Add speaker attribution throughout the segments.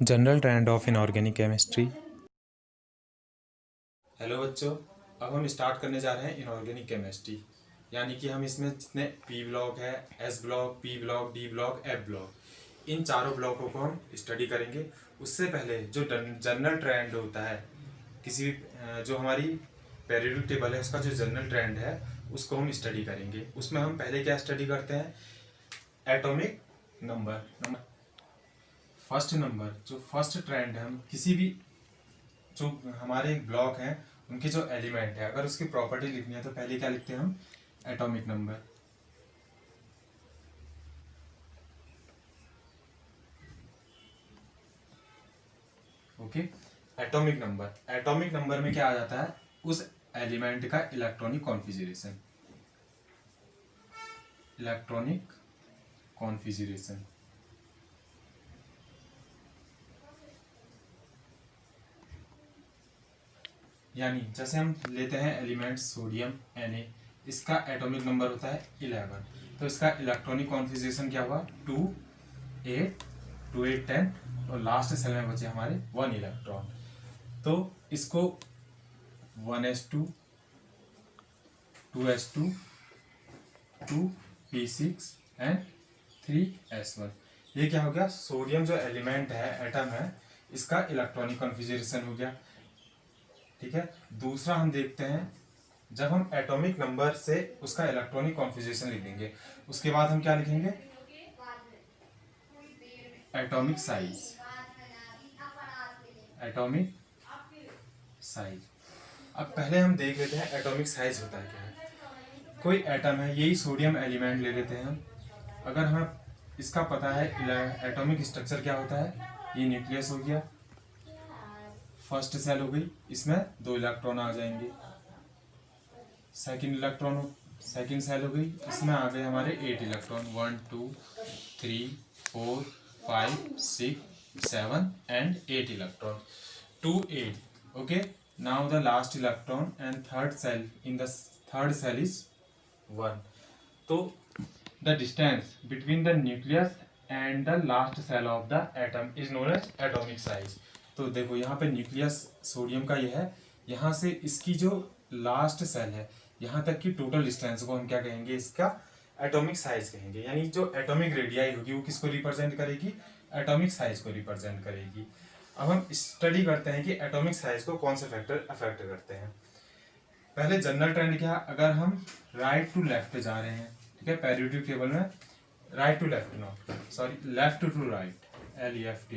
Speaker 1: General trend of inorganic chemistry.
Speaker 2: Hello बच्चों, अब हम स्टार्ट करने जा रहे हैं इनऑर्गेनिक केमिस्ट्री। यानी कि हम इसमें जितने पी ब्लॉक है, S block, P block, D block, F block, इन चारों ब्लॉकों को हम स्टडी करेंगे। उससे पहले जो जनरल ट्रेंड होता है किसी भी जो हमारी पेरियोडिक टेबल है उसका जो जनरल ट्रेंड है उसको हम स्टडी करेंगे। उसमें हम पहले क्या स्टडी करते हैं? Atomic number. फर्स्ट नंबर जो फर्स्ट ट्रेंड है, हम किसी भी जो हमारे ब्लॉक हैं उनके जो एलिमेंट है अगर उसकी प्रॉपर्टी लिखनी है तो पहले क्या लिखते हैं हम? Atomic number. Okay, atomic number में क्या आ जाता है? उस एलिमेंट का इलेक्ट्रॉनिक कॉन्फिगरेशन। यानी जैसे हम लेते हैं एलिमेंट सोडियम Na, इसका एटॉमिक नंबर होता है 11, तो इसका इलेक्ट्रॉनिक कॉन्फिगरेशन क्या हुआ? 2 8 2 8 10 और लास्ट सेल में बचे हमारे 1 इलेक्ट्रॉन। तो इसको 1s2 2s2 2p6 and 3s1। ये क्या हो गया? सोडियम जो एलिमेंट है, एटम है, इसका इलेक्ट्रॉनिक कॉन्फिगरेशन हो गया। ठीक है, दूसरा हम देखते हैं जब हम एटॉमिक नंबर से उसका इलेक्ट्रॉनिक कॉन्फिगरेशन लिख देंगे उसके बाद हम क्या लिखेंगे? Atomic size. अब पहले हम देख लेते हैं एटॉमिक साइज होता है क्या है। कोई एटम है, यही सोडियम एलिमेंट ले लेते हैं हम। अगर हमें इसका पता है एटॉमिक स्ट्रक्चर क्या होता है, ये न्यूक्लियस हो गया, फर्स्ट सेल हो गई, इसमें 2 इलेक्ट्रॉन आ जाएंगे। सेकंड सेल हो गई, इसमें आ गए हमारे 8 electron, 1 2 3 4 5 6 7 and 8 electron, 2 8। Okay, now the last electron and third shell is 1। तो the distance between the nucleus and the last shell of the atom is known as atomic size. तो देखो यहाँ पे न्यूक्लियस सोडियम का ये है, यहाँ से इसकी जो लास्ट सेल है यहाँ तक की टोटल डिस्टेंस को हम क्या कहेंगे? इसका एटॉमिक साइज कहेंगे। यानी जो एटॉमिक रेडियाई होगी वो किसको रिप्रेजेंट करेगी? एटॉमिक साइज को रिप्रेजेंट करेगी। अब हम स्टडी करते हैं कि एटॉमिक साइज को कौन से फैक्टर अफेक्ट करते हैं। पहले जनरल ट्रेंड क्या? अगर हम राइट टू लेफ्ट जा रहे हैं, ठीक है, पेरियोडिक टेबल में right to left, no sorry, left to right, LEFT,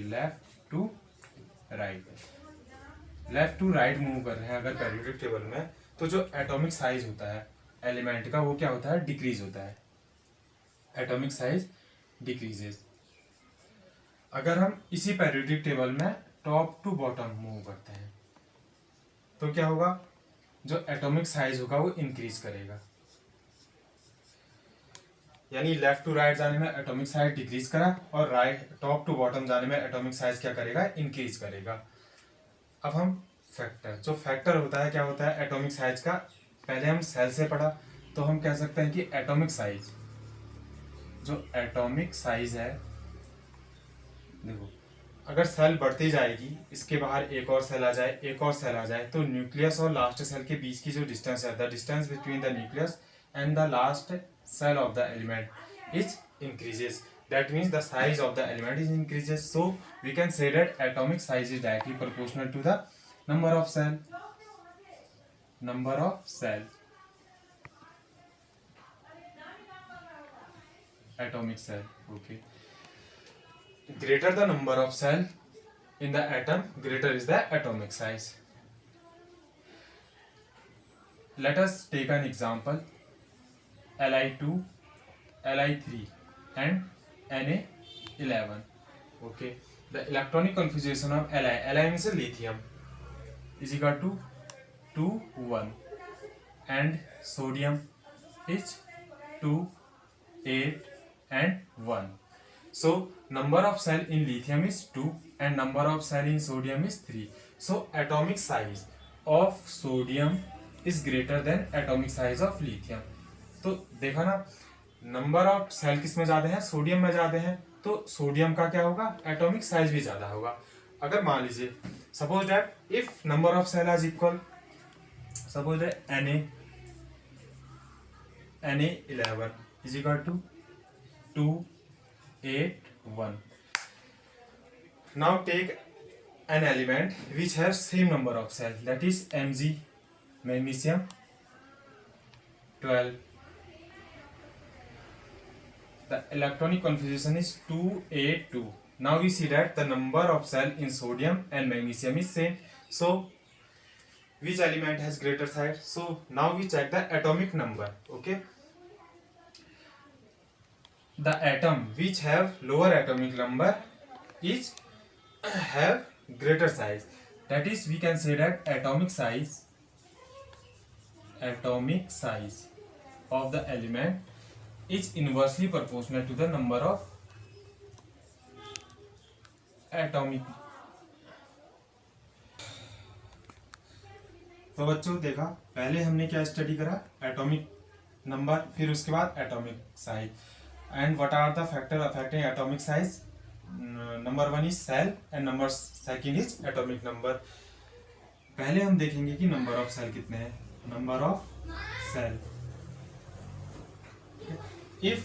Speaker 2: left to right move कर रहे हैं अगर पेरियोडिक टेबल में, तो जो एटॉमिक साइज होता है एलिमेंट का वो क्या होता है? डिक्रीज होता है। Atomic size decreases. अगर हम इसी पेरियोडिक टेबल में टॉप टू बॉटम मूव करते हैं तो क्या होगा? जो एटॉमिक साइज होगा वो इंक्रीज करेगा। यानी लेफ्ट टू राइट जाने में एटॉमिक साइज डिक्रीज करा और राइट टॉप टू बॉटम जाने में एटॉमिक साइज क्या करेगा? इंक्रीज करेगा। अब हम जो फैक्टर होता है क्या होता है एटॉमिक साइज का? पहले हम सेल से पढ़ा, तो हम कह सकते हैं कि एटॉमिक साइज है, देखो अगर सेल बढ़ती जाएगी, इसके बाहर एक और सेल आ जाए, तो न्यूक्लियस और लास्ट सेल के बीच की जो डिस्टेंस है, the distance between the nucleus and the last cell of the element is increases. That means the size of the element is increases. So we can say that atomic size is directly proportional to the number of cell. Atomic cell. Okay. Greater the number of cell in the atom, greater is the atomic size. Let us take an example. Li2, Li3 and Na11. Okay, the electronic configuration of Li means lithium, is equal to 2 1 and sodium is 2 8 and 1. So number of cell in lithium is 2 and number of cell in sodium is 3. So atomic size of sodium is greater than atomic size of lithium. तो देखा ना, number of cell किस में ज्यादा है? Sodium में ज्यादा है, तो सोडियम का क्या होगा, एटॉमिक साइज भी ज्यादा होगा। अगर मान लीजिए suppose that if number of shell is equal, suppose that Na11 is equal to 2, 8, 1. Now take an element which has same number of cells, that is Mg, magnesium 12. The electronic configuration is 2, 8, 2. Now we see that the number of cells in sodium and magnesium is same. So which element has greater size? So now we check the atomic number. Okay, the atom which have lower atomic number is have greater size. That is, we can say that atomic size of the element is inversely proportional to the number of atomic. तो बच्चों देखा, पहले हमने क्या study करा, atomic number, फिर उसके बाद atomic size, and what are the factor affecting atomic size. Number 1 is shell and number 2 is atomic number. पहले हम देखेंगे कि नंबर ऑफ सेल कितने हैं. Number of shell, if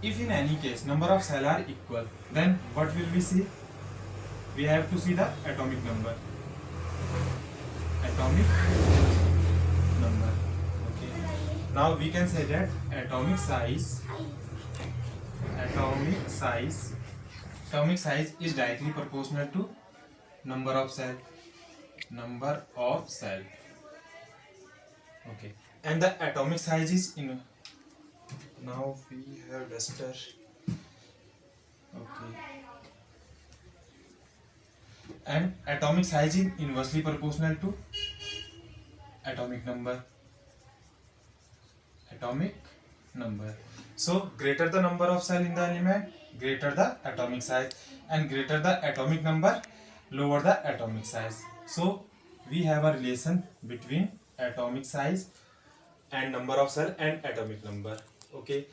Speaker 2: in any case number of cell are equal, then what will we see? We have to see the atomic number. Okay, now we can say that atomic size is directly proportional to number of cell. Okay, and the atomic size is in, now we have duster. Okay, and atomic size is inversely proportional to atomic number. So greater the number of cell in the element, greater the atomic size, and greater the atomic number, lower the atomic size. So we have a relation between atomic size and number of cell and atomic number. Okay,